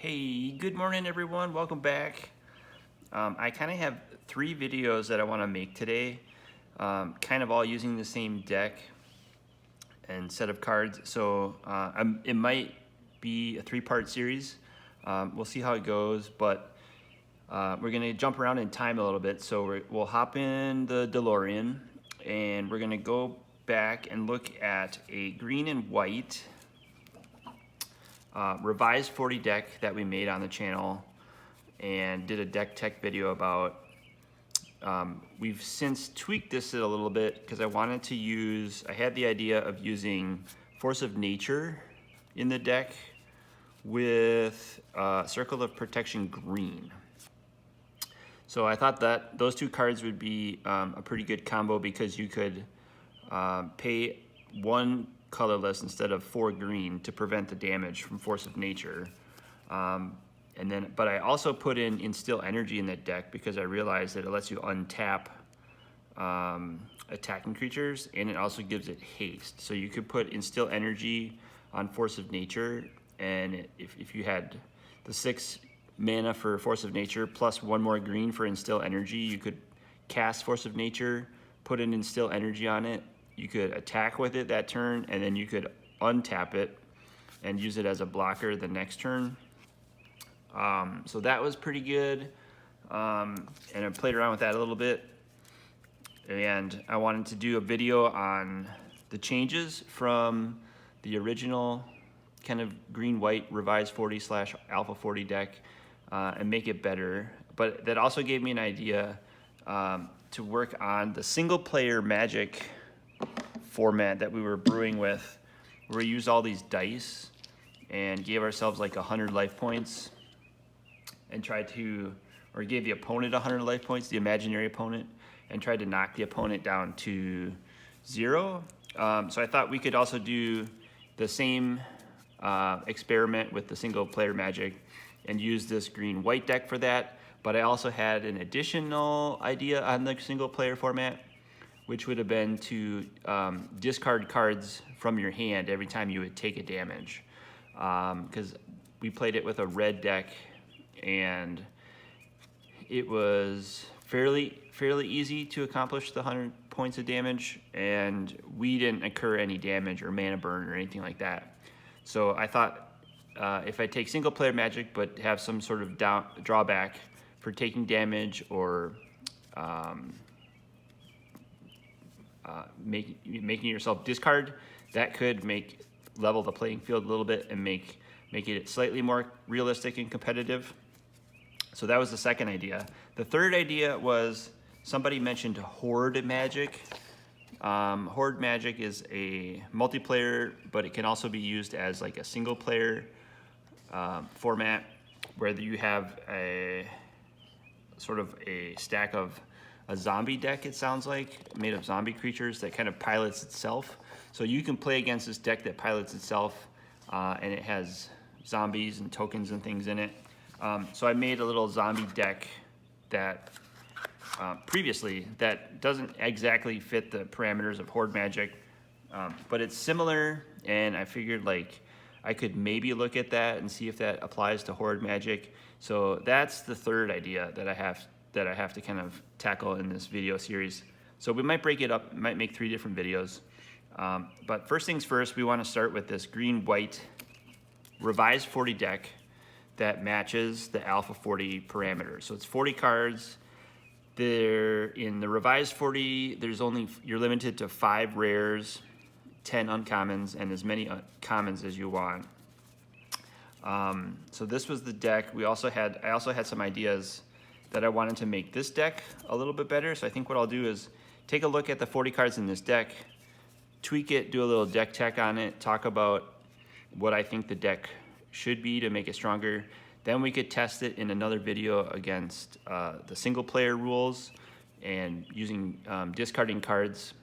Hey, good morning everyone, welcome back. I kind of have three videos that I want to make today, kind of all using the same deck and set of cards. So it might be a three-part series. We'll see how it goes, but we're gonna jump around in time a little bit. So we'll hop in the DeLorean and we're gonna go back and look at a green and white revised 40 deck that we made on the channel and did a deck tech video about. We've since tweaked this a little bit because I had the idea of using Force of Nature in the deck with Circle of Protection green. So I thought that those two cards would be a pretty good combo because you could pay one colorless instead of 4 green to prevent the damage from Force of Nature. But I also put in Instill energy in that deck because I realized that it lets you untap attacking creatures, and it also gives it haste. So you could put Instill energy on Force of Nature, and if you had the 6 mana for Force of Nature plus 1 more green for Instill energy, you could cast Force of Nature, put an Instill energy on it. You could attack with it that turn, and then you could untap it and use it as a blocker the next turn. So that was pretty good, and I played around with that a little bit. And I wanted to do a video on the changes from the original kind of green-white revised 40 / alpha 40 deck and make it better. But that also gave me an idea to work on the single-player Magic format that we were brewing with, where we used all these dice and gave ourselves like 100 life points and gave the opponent 100 life points, the imaginary opponent, and tried to knock the opponent down to 0. So I thought we could also do the same experiment with the single player Magic and use this green-white deck for that. But I also had an additional idea on the single player format, which would have been to discard cards from your hand every time you would take a damage. Because we played it with a red deck, and it was fairly easy to accomplish the 100 points of damage, and we didn't incur any damage or mana burn or anything like that. So I thought if I take single player Magic but have some sort of drawback for taking damage or making yourself discard, that could level the playing field a little bit and make it slightly more realistic and competitive. So that was the second idea. The third idea was somebody mentioned Horde Magic. Horde Magic is a multiplayer, but it can also be used as like a single player format, where you have a sort of a stack of a zombie deck, it sounds like, made of zombie creatures that kind of pilots itself. So you can play against this deck that pilots itself, and it has zombies and tokens and things in it. So I made a little zombie deck that previously that doesn't exactly fit the parameters of Horde Magic, but it's similar, and I figured like I could maybe look at that and see if that applies to Horde Magic. So that's the third idea that I have to kind of tackle in this video series. So we might break it up, might make 3 different videos. But first things first, we want to start with this green-white revised 40 deck that matches the alpha 40 parameters. So it's 40 cards. In the revised 40, you're limited to 5 rares, 10 uncommons, and as many commons as you want. So this was the deck. I also had some ideas that I wanted to make this deck a little bit better. So I think what I'll do is take a look at the 40 cards in this deck, tweak it, do a little deck tech on it, talk about what I think the deck should be to make it stronger. Then we could test it in another video against the single player rules and using discarding cards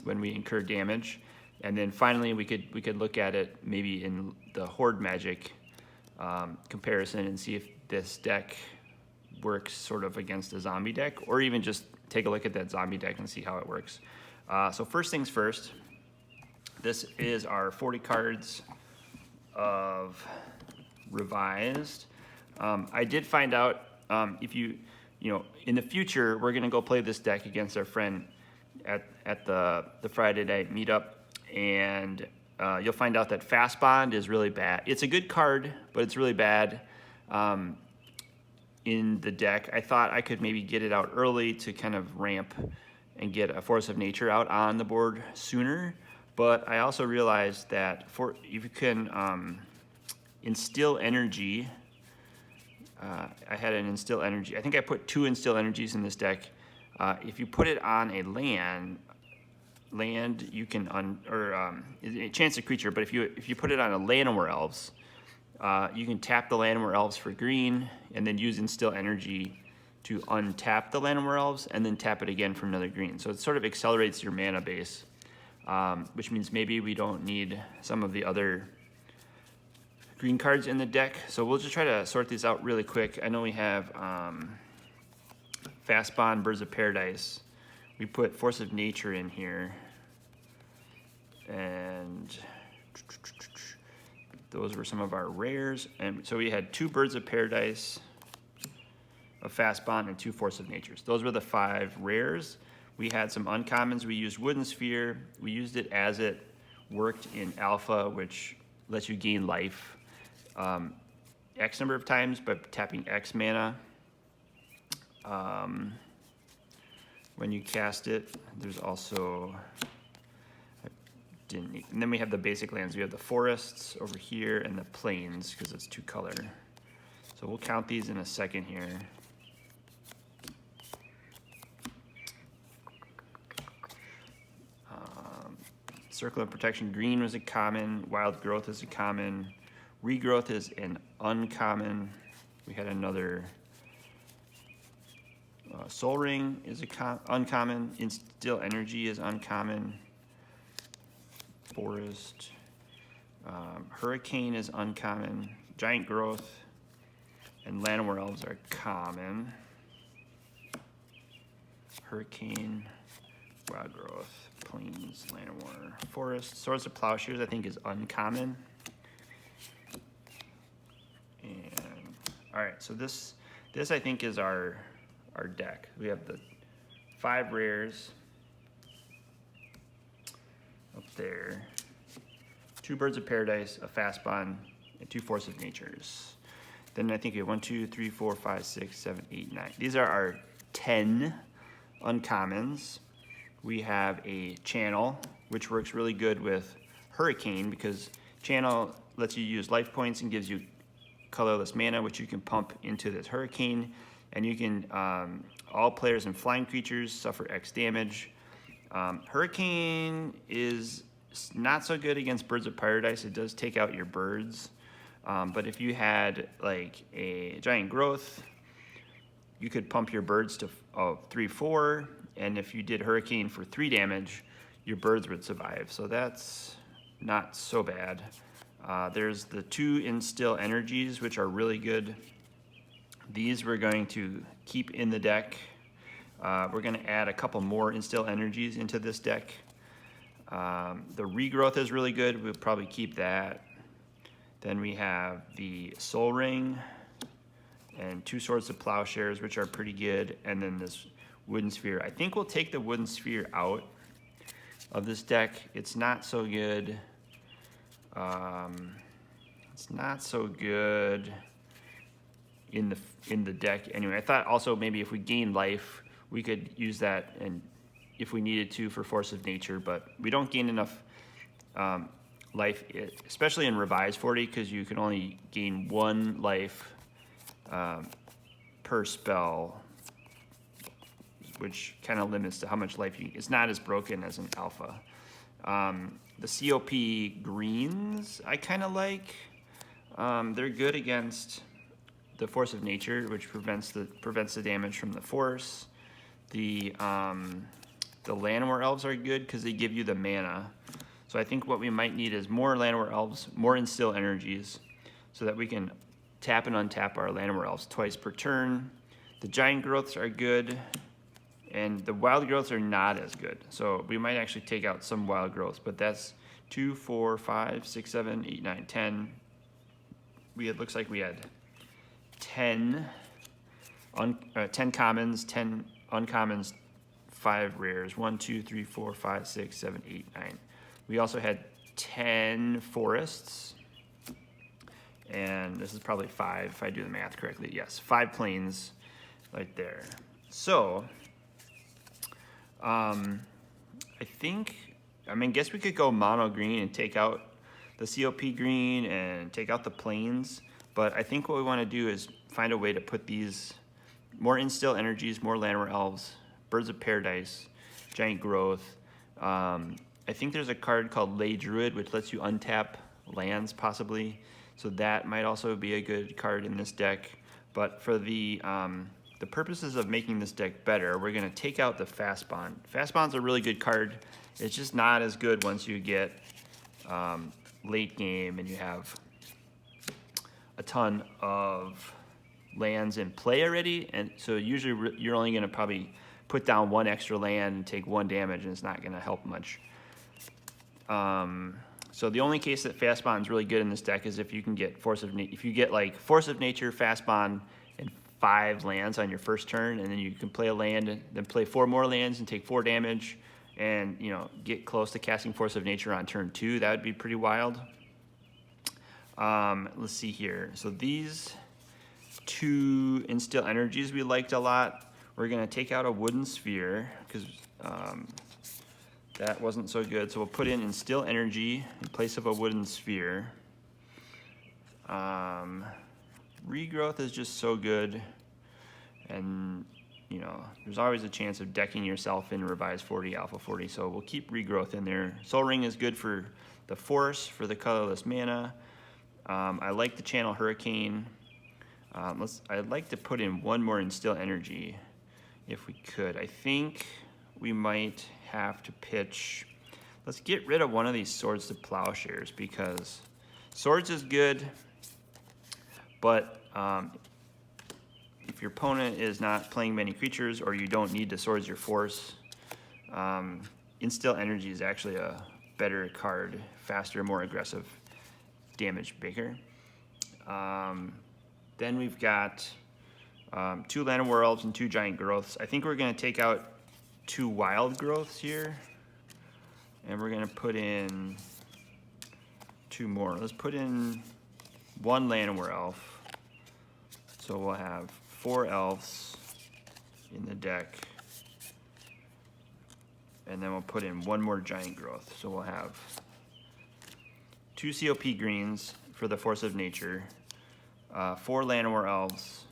when we incur damage. And then finally we could look at it maybe in the Horde Magic comparison and see if this deck works sort of against a zombie deck, or even just take a look at that zombie deck and see how it works. So first things first, this is our 40 cards of revised. I did find out if you know, in the future, we're gonna go play this deck against our friend at the Friday night meetup, and you'll find out that Fast Bond is really bad. It's a good card, but it's really bad in the deck. I thought I could maybe get it out early to kind of ramp and get a Force of Nature out on the board sooner, but I also realized that if you can instill energy, I had an Instill Energy. I think I put 2 Instill Energies in this deck. If you put it on a land, you can it chance a creature. But if you put it on a Llanowar Elves, you can tap the Llanowar Elves for green, and then use Instill Energy to untap the Llanowar Elves, and then tap it again for another green. So it sort of accelerates your mana base, which means maybe we don't need some of the other green cards in the deck. So we'll just try to sort these out really quick. I know we have Fast Bond, Birds of Paradise. We put Force of Nature in here. And those were some of our rares. And so we had 2 Birds of Paradise, a Fast Bond, and 2 Force of Natures. Those were the 5 rares. We had some uncommons. We used Wooden Sphere. We used it as it worked in Alpha, which lets you gain life X number of times by tapping X mana. When you cast it, there's also, and then we have the basic lands. We have the forests over here and the plains because it's 2 color. So we'll count these in a second here. Circle of Protection Green was a common. Wild Growth is a common. Regrowth is an uncommon. We had another Soul Ring is a uncommon. Instill Energy is uncommon. Forest. Hurricane is uncommon. Giant Growth and Llanowar Elves are common. Hurricane, Wild Growth, Plains, Llanowar, Forest. Swords of Plowshares I think is uncommon. And all right, so this I think is our deck. We have the 5 rares up there, 2 Birds of Paradise, a Fast Bond, and 2 Force of Natures. Then I think we have 1, 2, 3, 4, 5, 6, 7, 8, 9. These are our 10 uncommons. We have a Channel, which works really good with Hurricane because Channel lets you use life points and gives you colorless mana, which you can pump into this Hurricane, and you can, all players and flying creatures suffer X damage. Hurricane is not so good against Birds of Paradise. It does take out your birds, but if you had like a Giant Growth, you could pump your birds to 3/4, and if you did Hurricane for 3 damage, your birds would survive. So that's not so bad. There's the 2 Instill Energies, which are really good. These we're going to keep in the deck. We're going to add a couple more Instill Energies into this deck. The Regrowth is really good. We'll probably keep that. Then we have the Soul Ring and 2 Swords of Plowshares, which are pretty good. And then this Wooden Sphere. I think we'll take the Wooden Sphere out of this deck. It's not so good. It's not so good in the deck. Anyway, I thought also maybe if we gain life, we could use that, and if we needed to, for Force of Nature, but we don't gain enough life, especially in Revised 40, because you can only gain 1 life per spell, which kind of limits to how much life you. It's not as broken as an Alpha. The CoP greens I kind of like. They're good against the Force of Nature, which prevents the damage from the Force. The Llanowar Elves are good because they give you the mana. So I think what we might need is more Llanowar Elves, more Instill Energies, so that we can tap and untap our Llanowar Elves twice per turn. The Giant Growths are good, and the Wild Growths are not as good. So we might actually take out some Wild Growths, but that's 2, 4, 5, 6, 7, 8, 9, 10. it looks like we had 10 commons, 10 uncommons, 5 rares. 1, 2, 3, 4, 5, 6, 7, 8, 9. We also had 10 forests. And this is probably 5 if I do the math correctly. Yes, 5 plains right there. So, I guess we could go mono green and take out the COP green and take out the plains. But I think what we want to do is find a way to put these more Instill energies, more Llanowar elves, birds of paradise, giant growth. I think there's a card called Lay Druid, which lets you untap lands possibly. So that might also be a good card in this deck. But for the purposes of making this deck better, we're going to take out the Fast Bond. Fast Bond's a really good card. It's just not as good once you get late game and you have a ton of lands in play already. And so usually you're only going to probably put down 1 extra land and take 1 damage, and it's not going to help much. So the only case that Fast Bond is really good in this deck is if you can get if you get like Force of Nature, Fast Bond, and 5 lands on your first turn, and then you can play a land and then play 4 more lands and take 4 damage, and get close to casting Force of Nature on turn 2. That would be pretty wild. Let's see here. So these 2 Instill energies we liked a lot. We're gonna take out a wooden sphere because that wasn't so good. So we'll put in Instill energy in place of a wooden sphere. Regrowth is just so good, and there's always a chance of decking yourself in Revised 40, Alpha 40. So we'll keep Regrowth in there. Soul Ring is good for the Force, for the colorless mana. I like the Channel Hurricane. I'd like to put in 1 more Instill energy if we could. I think we might have to pitch. Let's get rid of one of these Swords to Plowshares, because Swords is good, but if your opponent is not playing many creatures or you don't need to Swords your Force, Instill energy is actually a better card, faster, more aggressive damage maker. Then we've got 2 Llanowar Elves and 2 Giant Growths. I think we're going to take out 2 Wild Growths here, and we're going to put in 2 more. Let's put in 1 Llanowar Elf. So we'll have 4 elves in the deck, and then we'll put in 1 more Giant Growth. So we'll have 2 COP greens for the Force of Nature, 4 Llanowar Elves,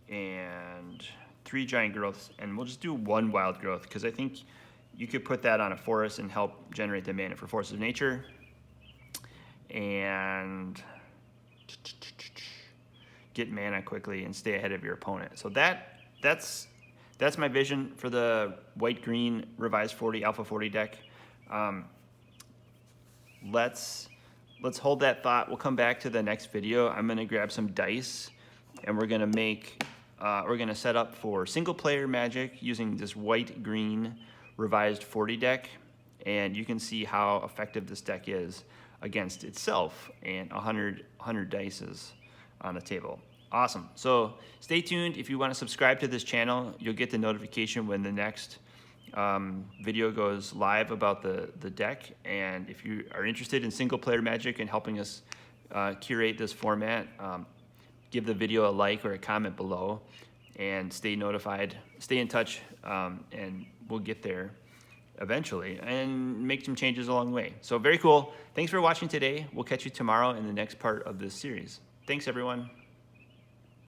and 3 Giant Growths, and we'll just do 1 Wild Growth, because I think you could put that on a forest and help generate the mana for Force of Nature, and get mana quickly and stay ahead of your opponent. So that's my vision for the white-green Revised 40, Alpha 40 deck. Let's hold that thought. We'll come back to the next video. I'm gonna grab some dice, and we're gonna set up for single-player Magic using this white-green Revised 40 deck, and you can see how effective this deck is against itself, and 100 dice is on the table. Awesome. So stay tuned. If you want to subscribe to this channel, you'll get the notification when the next video goes live about the deck. And if you are interested in single-player Magic and helping us curate this format, give the video a like or a comment below, and stay notified, stay in touch, and we'll get there eventually and make some changes along the way. So very cool. Thanks for watching today. We'll catch you tomorrow in the next part of this series. Thanks, everyone.